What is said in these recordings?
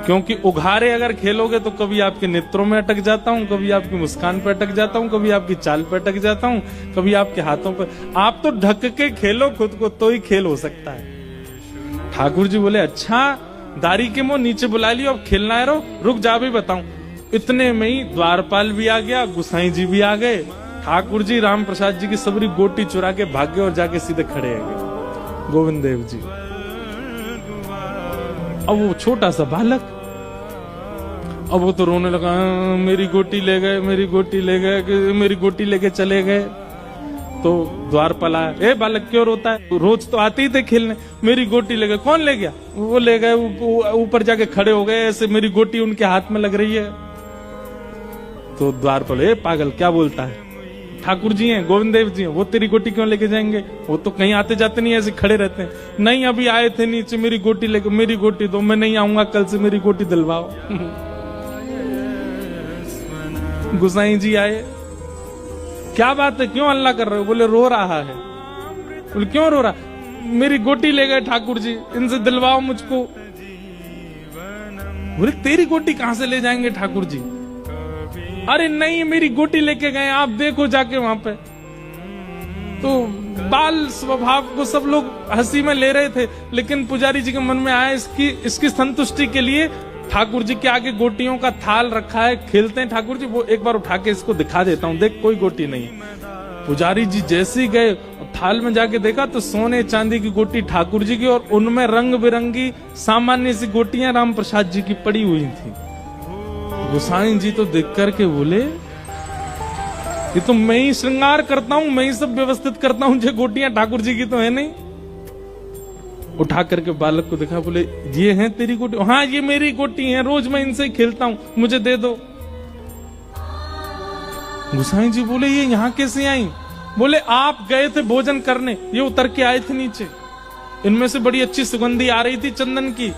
क्योंकि उघारे अगर खेलोगे तो कभी आपके नेत्रों में अटक जाता हूं, कभी आपकी मुस्कान पे अटक जाता हूं, कभी आपकी चाल पे अटक जाता हूं, कभी आपके हाथों पे। आप तो ढक के खेलो खुद को तो ही खेल हो सकता है। ठाकुर जी बोले अच्छा दारी के मुंह नीचे बुला लियो, अब खेलना है, रो रुक जा भी बताऊं। इतने में ही द्वारपाल भी आ गया, गुसाई जी भी आ गए। ठाकुर जी राम प्रसाद जी की सबरी गोटी चुरा के भाग गए और जाके सीधे खड़े आ गए गोविंद देव जी। अब वो छोटा सा बालक, अब वो तो रोने लगा, मेरी गोटी ले गए, मेरी गोटी ले गए, मेरी गोटी लेके चले गए। तो द्वारपाल आया, ए बालक क्यों रोता है, रोज तो आते ही थे खेलने, मेरी गोटी ले गए। कौन ले गया? वो ले गए, ऊपर जाके खड़े हो गए, ऐसे मेरी गोटी उनके हाथ में लग रही है। तो द्वारपाल, ए पागल क्या बोलता है, ठाकुर जी हैं, गोविंद देव जी हैं, वो तेरी गोटी क्यों लेके जाएंगे, वो तो कहीं आते जाते नहीं, ऐसे खड़े रहते हैं। नहीं अभी आए थे नीचे, मेरी गोटी लेके, मेरी गोटी दो, मैं नहीं आऊंगा कल से, मेरी गोटी दिलवाओ। गुसाई जी आए, क्या बात है, क्यों हल्ला कर रहे हो? बोले रो रहा है। बोले क्यों रो रहा? मेरी गोटी ले गए ठाकुर जी, इनसे दिलवाओ मुझको। बोले तेरी गोटी कहां से ले जाएंगे ठाकुर जी? अरे नहीं मेरी गोटी लेके गए, आप देखो जाके वहां पे। तो बाल स्वभाव को सब लोग हंसी में ले रहे थे, लेकिन पुजारी जी के मन में आया इसकी संतुष्टि के लिए ठाकुर जी के आगे गोटियों का थाल रखा है, खेलते हैं ठाकुर जी, वो एक बार उठा के इसको दिखा देता हूं, देख कोई गोटी नहीं। पुजारी जी जैसे ही गए थाल में जाके देखा तो सोने चांदी की गोटी ठाकुर जी की, और उनमें रंग बिरंगी सामान्य सी गोटियां राम प्रसाद जी की पड़ी हुई थी। गोसाई जी तो देख करके बोले ये तो मैं ही श्रृंगार करता हूं, मैं ही सब व्यवस्थित करता हूं, ये गोटियां ठाकुर जी की तो है नहीं। उठा करके बालक को दिखा, बोले ये हैं तेरी गोटी? हाँ ये मेरी गोटी है, रोज मैं इनसे ही खेलता हूं, मुझे दे दो। गोसाई जी बोले ये यहाँ कैसे आई? बोले आप गए थे भोजन करने, ये उतर के आए थे नीचे, इनमें से बड़ी अच्छी सुगंधी आ रही थी चंदन की,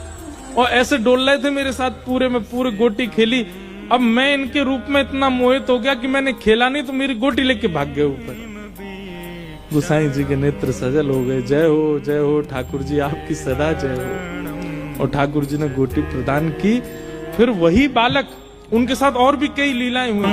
और ऐसे डोल रहे थे मेरे साथ, पूरे में पूरी गोटी खेली। अब मैं इनके रूप में इतना मोहित हो गया कि मैंने खेला नहीं, तो मेरी गोटी लेके भाग गए ऊपर। गोसाई जी के नेत्र सजल हो गए, जय हो ठाकुर जी, आपकी सदा जय हो। और ठाकुर जी ने गोटी प्रदान की। फिर वही बालक, उनके साथ और भी कई लीलाएं हुई।